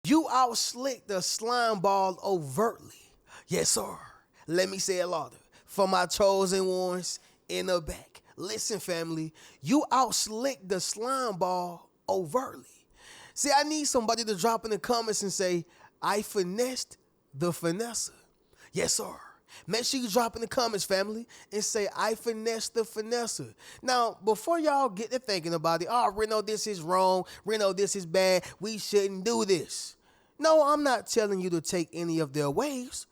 You outslick the slime ball overtly. Yes, sir. Let me say it louder. For my chosen ones in the back. Listen, family. You outslick the slime ball overtly. See, I need somebody to drop in the comments and say, I finessed the finesser. Yes, sir. Make sure you drop in the comments, family, and say, I finessed the finesser. Now, before y'all get to thinking about it, oh, Reno, this is wrong. Reno, this is bad. We shouldn't do this. No, I'm not telling you to take any of their ways,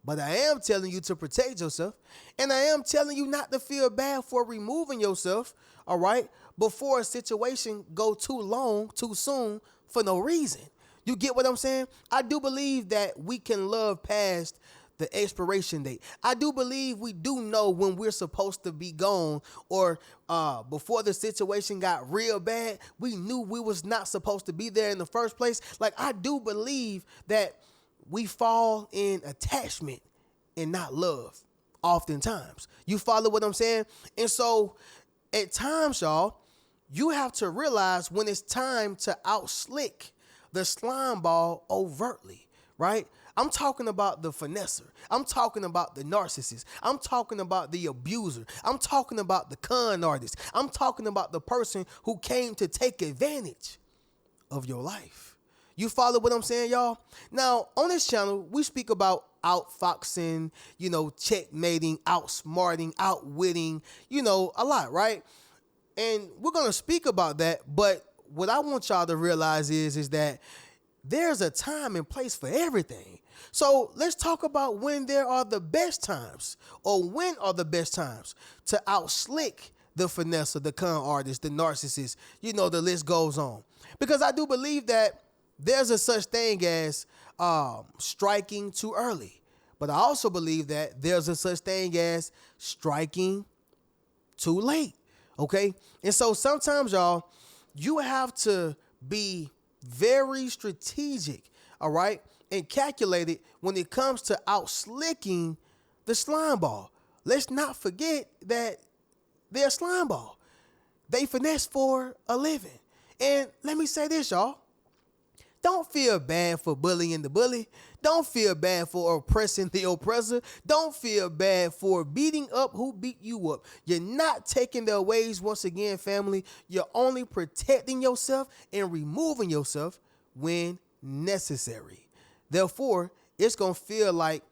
but I am telling you to protect yourself. And I am telling you not to feel bad for removing yourself, all right, before a situation go too long, too soon, for no reason. You get what I'm saying? I do believe that we can love past the expiration date. I do believe we do know when we're supposed to be gone, or before the situation got real bad, we knew we was not supposed to be there in the first place. Like, I do believe that we fall in attachment and not love oftentimes. You follow what I'm saying? And so at times, y'all, you have to realize when it's time to outslick the slime ball overtly, right? I'm talking about the finesser. I'm talking about the narcissist. I'm talking about the abuser. I'm talking about the con artist. I'm talking about the person who came to take advantage of your life. You follow what I'm saying, y'all? Now, on this channel, we speak about outfoxing, checkmating, outsmarting, outwitting, a lot, right? And we're going to speak about that, but what I want y'all to realize is that there's a time and place for everything. So let's talk about when there are the best times, or when are the best times to outslick the finesser, the con artist, the narcissist, the list goes on. Because I do believe that there's a such thing as striking too early. But I also believe that there's a such thing as striking too late, okay? And so sometimes, y'all, you have to be very strategic, all right, and calculated when it comes to outslicking the slime ball. Let's not forget that they're slime ball. They finesse for a living. And let me say this, y'all. Don't feel bad for bullying the bully. Don't feel bad for oppressing the oppressor. Don't feel bad for beating up who beat you up. You're not taking their ways once again, family. You're only protecting yourself and removing yourself when necessary. Therefore, it's going to feel like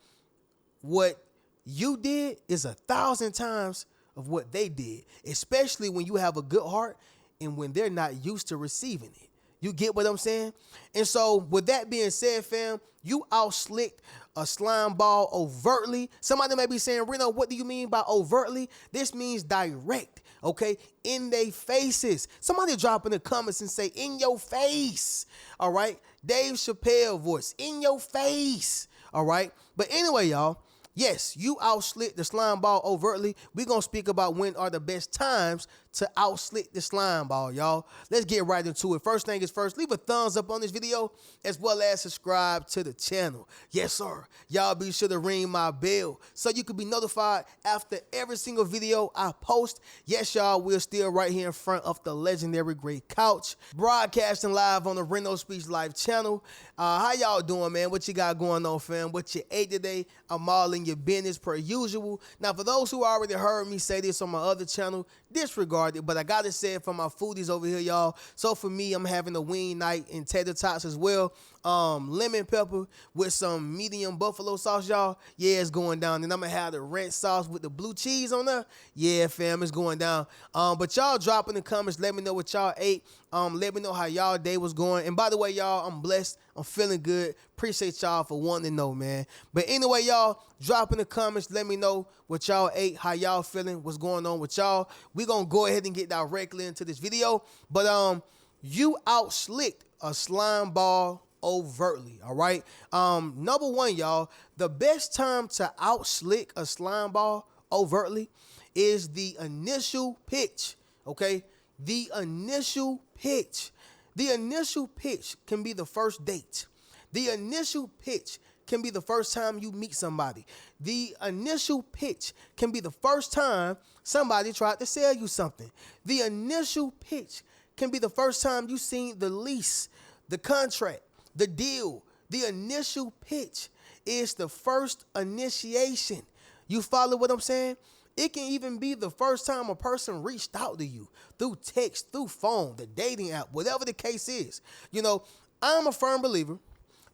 what you did is 1,000 times of what they did, especially when you have a good heart and when they're not used to receiving it. You get what I'm saying? And so with that being said, fam, you outslicked a slime ball overtly. Somebody may be saying, Reno, what do you mean by overtly? This means direct, okay? In their faces. Somebody drop in the comments and say, in your face, all right? Dave Chappelle voice, in your face, all right? But anyway, y'all, yes, you outslick the slime ball overtly. We're going to speak about when are the best times to outslick the slime ball, y'all. Let's get right into it. First thing is first, leave a thumbs up on this video as well as subscribe to the channel. Yes, sir. Y'all be sure to ring my bell so you can be notified after every single video I post. Yes, y'all, we're still right here in front of the legendary Great Couch, broadcasting live on the Reno Speech Live channel. How y'all doing, man? What you got going on, fam? What you ate today? I'm all in your business per usual. Now, for those who already heard me say this on my other channel, disregard it, but I gotta say it for my foodies over here, y'all. So for me, I'm having a wing night and tater tots as well. Lemon pepper with some medium buffalo sauce, y'all. Yeah, it's going down. And I'm gonna have the red sauce with the blue cheese on there. Yeah, fam, it's going down. But y'all drop in the comments, let me know what y'all ate. Let me know how y'all day was going. And by the way, y'all, I'm blessed. I'm feeling good. Appreciate y'all for wanting to know, man. But anyway, y'all, drop in the comments. Let me know what y'all ate, how y'all feeling, what's going on with y'all. We're going to go ahead and get directly into this video. But you outslicked a slime ball overtly, all right? Number one, y'all, the best time to outslick a slime ball overtly is the initial pitch, okay? The initial pitch. The initial pitch can be the first date. The initial pitch can be the first time you meet somebody. The initial pitch can be the first time somebody tried to sell you something. The initial pitch can be the first time you seen the lease, the contract, The deal, the initial pitch is the first initiation. You follow what I'm saying? It can even be the first time a person reached out to you through text, through phone, the dating app, whatever the case is. I'm a firm believer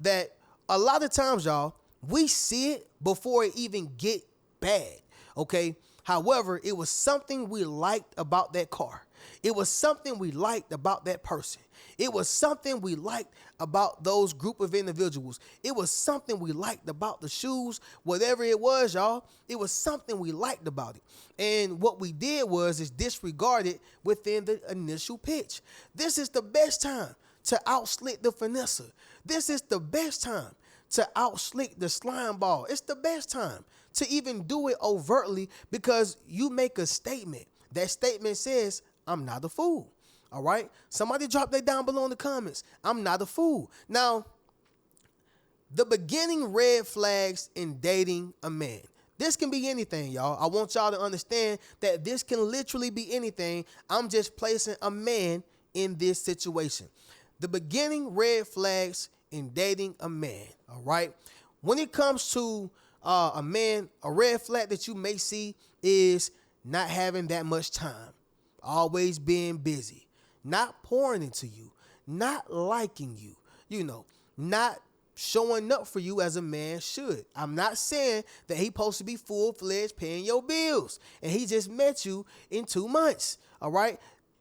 that a lot of times, y'all, we see it before it even get bad, okay? However, it was something we liked about that car. It was something we liked about that person. It was something we liked about those group of individuals. It was something we liked about the shoes, whatever it was, y'all. It was something we liked about it. And what we did is disregard it within the initial pitch. This is the best time to outslick the finesse. This is the best time to outslick the slime ball. It's the best time to even do it overtly because you make a statement. That statement says, I'm not a fool. All right? Somebody drop that down below in the comments. I'm not a fool. Now, the beginning red flags in dating a man. This can be anything, y'all. I want y'all to understand that this can literally be anything. I'm just placing a man in this situation. The beginning red flags in dating a man, all right? When it comes to a man, a red flag that you may see is not having that much time, always being busy, not pouring into you, not liking you, not showing up for you as a man should. I'm not saying that he's supposed to be full-fledged paying your bills and he just met you in 2 months, all right?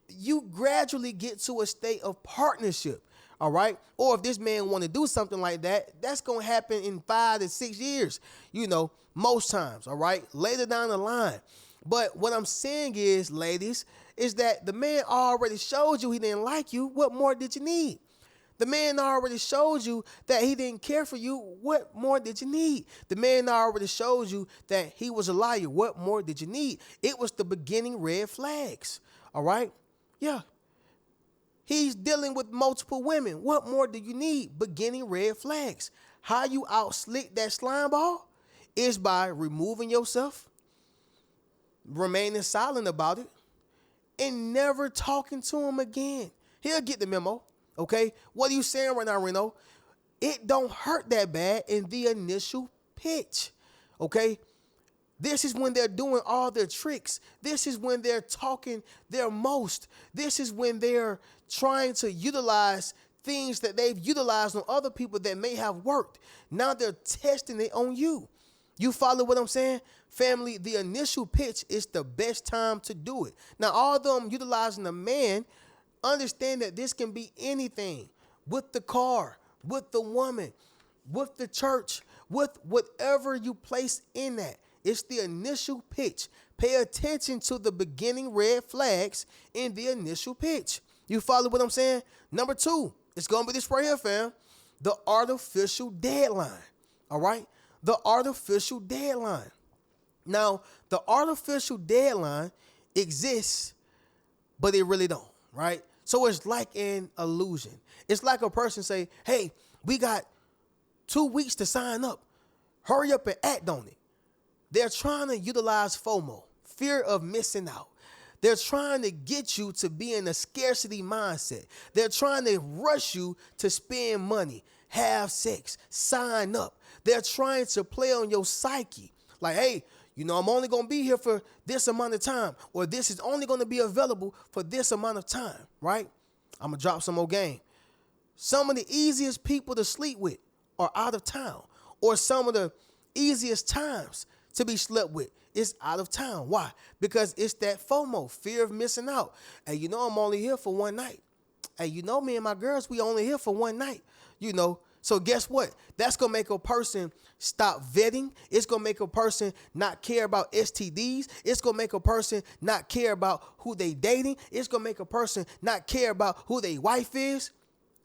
You gradually get to a state of partnership, all right? Or if this man want to do something like that, that's going to happen in 5 to 6 years, most times, all right? Later down the line. But what I'm saying is, ladies, is that the man already showed you he didn't like you. What more did you need? The man already showed you that he didn't care for you. What more did you need? The man already showed you that he was a liar. What more did you need? It was the beginning red flags, all right? Yeah. He's dealing with multiple women. What more do you need? Beginning red flags. How you outslick that slime ball is by removing yourself, remaining silent about it, and never talking to him again. He'll get the memo, okay? What are you saying right now, Reno? It don't hurt that bad in the initial pitch, okay? This is when they're doing all their tricks. This is when they're talking their most. This is when they're trying to utilize things that they've utilized on other people that may have worked. Now they're testing it on you. You follow what I'm saying? Family, the initial pitch is the best time to do it. Now, although I'm utilizing a man, understand that this can be anything. With the car, with the woman, with the church, with whatever you place in that. It's the initial pitch. Pay attention to the beginning red flags in the initial pitch. You follow what I'm saying? Number 2, it's going to be this right here, fam. The artificial deadline. All right? The artificial deadline. Now, the artificial deadline exists, but it really don't, right? So it's like an illusion. It's like a person say, hey, we got 2 weeks to sign up. Hurry up and act on it. They're trying to utilize FOMO, fear of missing out. They're trying to get you to be in a scarcity mindset. They're trying to rush you to spend money, have sex, sign up. They're trying to play on your psyche. Like, hey, I'm only going to be here for this amount of time, or this is only going to be available for this amount of time, right? I'm going to drop some more game. Some of the easiest people to sleep with are out of town, or some of the easiest times to be slept with is out of town. Why? Because it's that FOMO, fear of missing out. And I'm only here for one night. And me and my girls, we only here for one night, So guess what? That's going to make a person stop vetting. It's going to make a person not care about STDs. It's going to make a person not care about who they dating. It's going to make a person not care about who their wife is.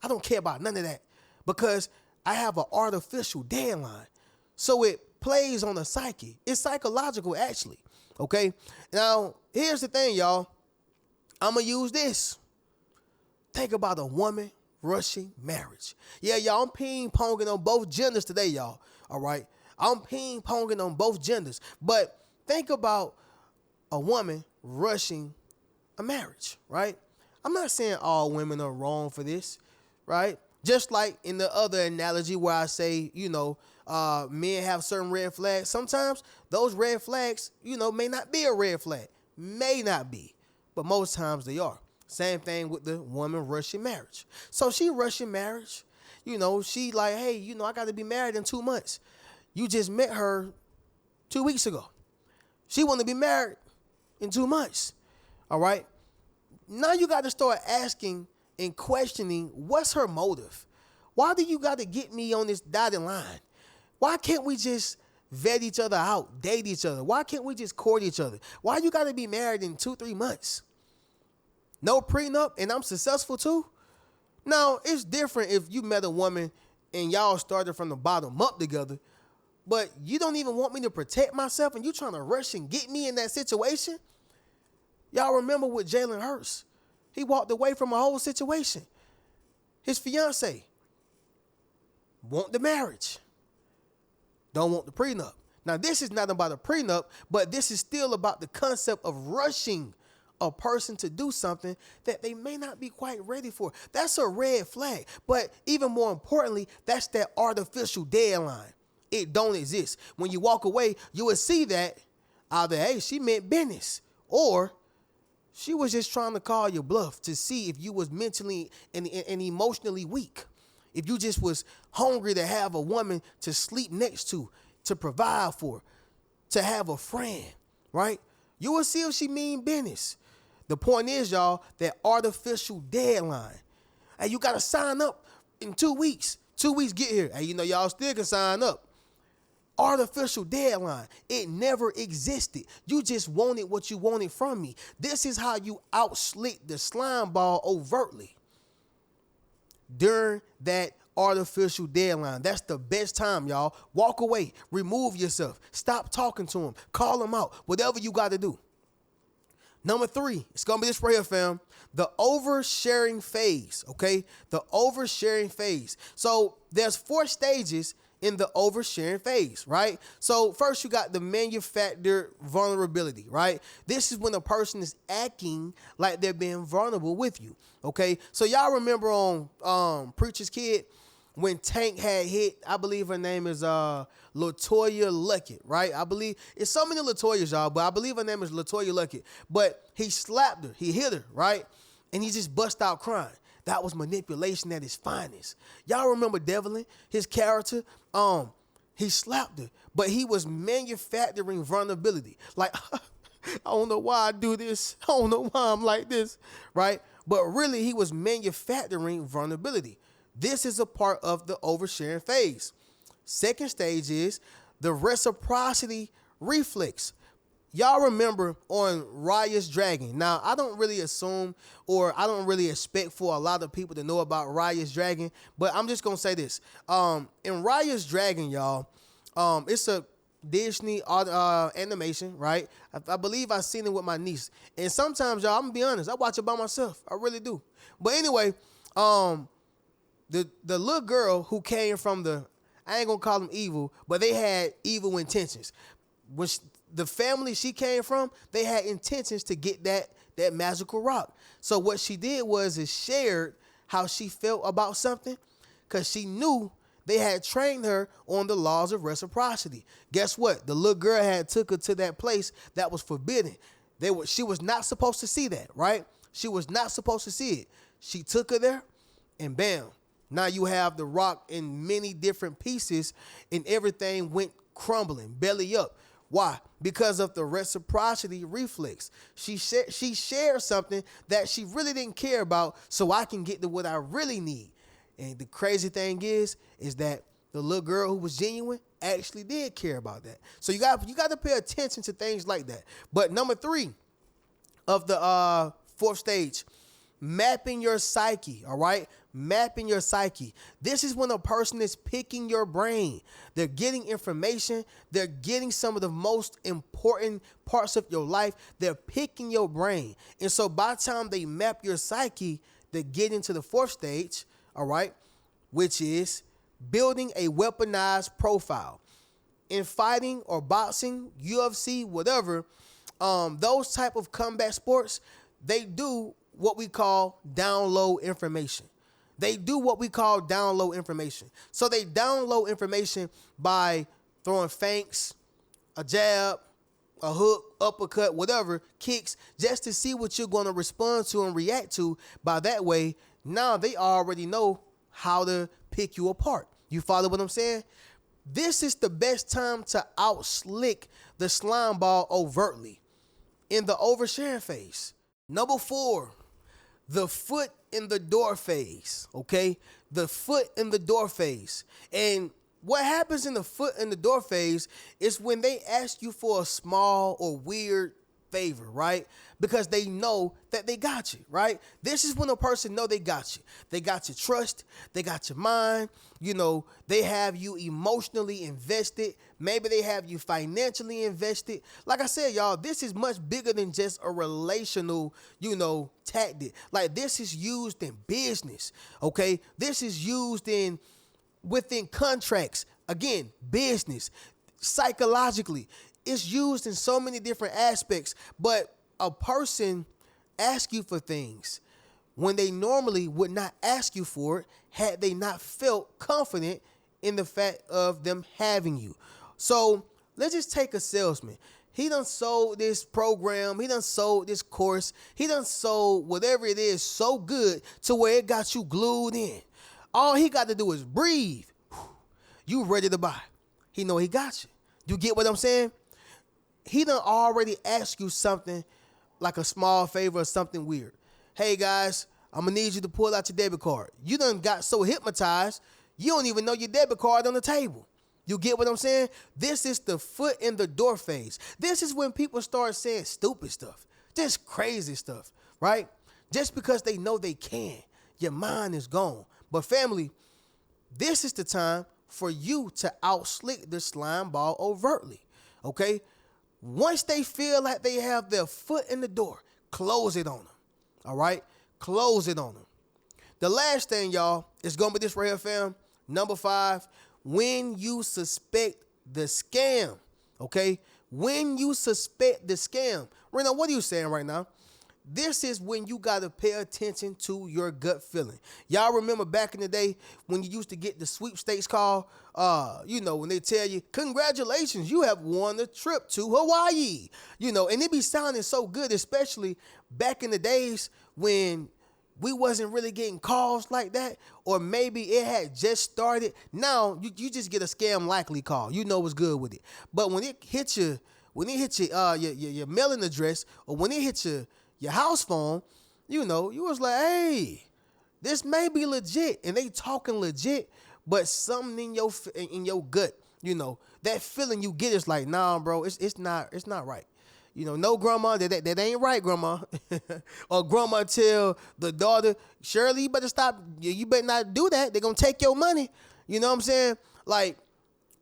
I don't care about none of that because I have an artificial deadline. So it plays on the psyche. It's psychological, actually. Okay? Now, here's the thing, y'all. I'm going to use this. Think about a woman rushing marriage. Yeah, y'all, I'm ping-ponging on both genders today, y'all. All right? I'm ping-ponging on both genders. But think about a woman rushing a marriage, right? I'm not saying all women are wrong for this, right? Just like in the other analogy where I say, men have certain red flags. Sometimes those red flags, may not be a red flag. May not be. But most times they are. Same thing with the woman rushing marriage. So she rushing marriage. She like, hey, I got to be married in 2 months. You just met her 2 weeks ago. She want to be married in 2 months. All right. Now you got to start asking and questioning, what's her motive? Why do you got to get me on this dotted line? Why can't we just vet each other out, date each other? Why can't we just court each other? Why you got to be married in 2-3 months? No prenup and I'm successful too? Now, it's different if you met a woman and y'all started from the bottom up together, but you don't even want me to protect myself and you trying to rush and get me in that situation? Y'all remember with Jalen Hurts? He walked away from a whole situation. His fiance want the marriage, don't want the prenup. Now, this is not about a prenup, but this is still about the concept of rushing a person to do something that they may not be quite ready for. That's a red flag. But even more importantly, that's that artificial deadline. It don't exist. When you walk away, you will see that either, hey, she meant business, or she was just trying to call your bluff to see if you was mentally and emotionally weak. If you just was hungry to have a woman to sleep next to provide for, to have a friend, right? You will see if she mean business. The point is, y'all, that artificial deadline. Hey, you got to sign up in 2 weeks. 2 weeks get here. Hey, y'all still can sign up. Artificial deadline. It never existed. You just wanted what you wanted from me. This is how you outslick the slime ball overtly during that artificial deadline. That's the best time, y'all. Walk away. Remove yourself. Stop talking to him. Call him out. Whatever you got to do. Number 3, it's going to be this right here, fam. The oversharing phase, okay? The oversharing phase. So there's 4 stages in the oversharing phase, right? So first you got the manufactured vulnerability, right? This is when a person is acting like they're being vulnerable with you, okay? So y'all remember on Preacher's Kid when Tank had hit, I believe her name is LaToya Luckett, right? I believe it's so many LaToyas, y'all, but I believe her name is LaToya Luckett. But he slapped her, he hit her, right? And he just bust out crying. That was manipulation at its finest. Y'all remember Devlin, his character? He slapped her, but he was manufacturing vulnerability. Like, I don't know why I do this. I don't know why I'm like this, right? But really, he was manufacturing vulnerability. This is a part of the oversharing phase. Second stage is the reciprocity reflex. Y'all remember on Raya's Dragon. Now, I don't really assume or I don't really expect for a lot of people to know about Raya's Dragon, but I'm just going to say this. In Raya's Dragon, y'all, it's a Disney animation, right? I believe I've seen it with my niece. And sometimes, y'all, I'm going to be honest, I watch it by myself. I really do. But anyway, the little girl who came from I ain't going to call them evil, but they had evil intentions. When the family she came from, they had intentions to get that magical rock. So what she did was shared how she felt about something because she knew they had trained her on the laws of reciprocity. Guess what? The little girl had took her to that place that was forbidden. She was not supposed to see that, right? She was not supposed to see it. She took her there and bam. Now you have the rock in many different pieces and everything went crumbling, belly up. Why? Because of the reciprocity reflex. She shared something that she really didn't care about so I can get to what I really need. And the crazy thing is that the little girl who was genuine actually did care about that. So you got to pay attention to things like that. But number 3 of the 4th stage, mapping your psyche, all right? Mapping your psyche. This is when a person is picking your brain. They're getting information. They're getting some of the most important parts of your life. They're picking your brain. And so by the time they map your psyche, they get into the 4th stage, all right, which is building a weaponized profile. In fighting or boxing, UFC, whatever, those type of combat sports, they do what we call download information. They do what we call download information. So they download information by throwing feints, a jab, a hook, uppercut, whatever, kicks, just to see what you're going to respond to and react to. By that way, now they already know how to pick you apart. You follow what I'm saying? This is the best time to out-slick the slime ball overtly in the oversharing phase. Number 4, the foot in the door phase, okay? The foot in the door phase. And what happens in the foot in the door phase is when they ask you for a small or weird favor, right? Because they know that they got you, right? This is when a person know they got you. They got your trust. They got your mind. You know, they have you emotionally invested. Maybe they have you financially invested. Like I said, y'all, this is much bigger than just a relational, tactic. Like, this is used in business, okay? This is used within contracts. Again, business, psychologically. It's used in so many different aspects, but a person asks you for things when they normally would not ask you for it had they not felt confident in the fact of them having you. So let's just take a salesman. He done sold this program. He done sold this course. He done sold whatever it is so good to where it got you glued in. All he got to do is breathe. You ready to buy. He know he got you. You get what I'm saying? He done already asked you something like a small favor or something weird. Hey guys, I'm gonna need you to pull out your debit card. You done got so hypnotized, you don't even know your debit card on the table. You get what I'm saying? This is the foot in the door phase. This is when people start saying stupid stuff, just crazy stuff, right? Just because they know they can. Your mind is gone. But family, this is the time for you to out-slick the slime ball overtly, okay? Once they feel like they have their foot in the door, close it on them, all right? Close it on them. The last thing, y'all, is going to be this right here, fam. Number 5, when you suspect the scam, okay? When you suspect the scam. Reno, what are you saying right now? This is when you got to pay attention to your gut feeling. Y'all remember back in the day when you used to get the sweepstakes call, when they tell you, congratulations, you have won a trip to Hawaii, and it be sounding so good, especially back in the days when we wasn't really getting calls like that, or maybe it had just started. Now you just get a scam likely call. You know what's good with it. But when it hits your mailing address, or when it hits your house phone, you was like, hey, this may be legit, and they talking legit, but something in your gut, that feeling you get is like, nah, bro, it's not right. No, grandma, that ain't right, grandma. Or grandma tell the daughter, Shirley, you better stop. You better not do that. They're going to take your money. You know what I'm saying? Like,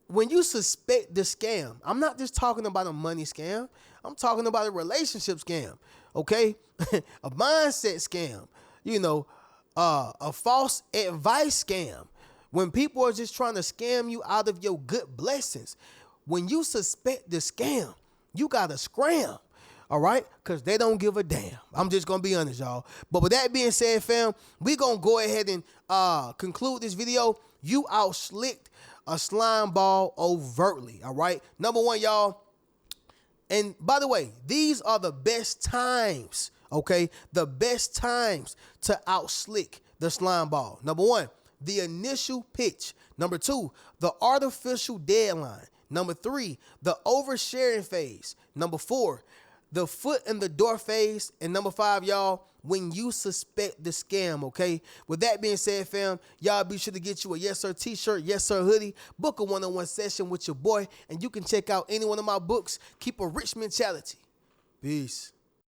when you suspect the scam, I'm not just talking about a money scam. I'm talking about a relationship scam, okay? A mindset scam, a false advice scam. When people are just trying to scam you out of your good blessings. When you suspect the scam, you got to scram, all right? Because they don't give a damn. I'm just going to be honest, y'all. But with that being said, fam, we going to go ahead and conclude this video. You out-slicked a slime ball overtly, all right? Number 1, y'all. And by the way, these are the best times, okay? The best times to out-slick the slime ball. Number 1, the initial pitch. Number 2, the artificial deadline. Number 3, the oversharing phase. Number 4, the foot in the door phase. And number 5, y'all, when you suspect the scam, okay? With that being said, fam, y'all be sure to get you a Yes Sir t-shirt, Yes Sir hoodie, book a one-on-one session with your boy, and you can check out any one of my books. Keep a rich mentality. Peace.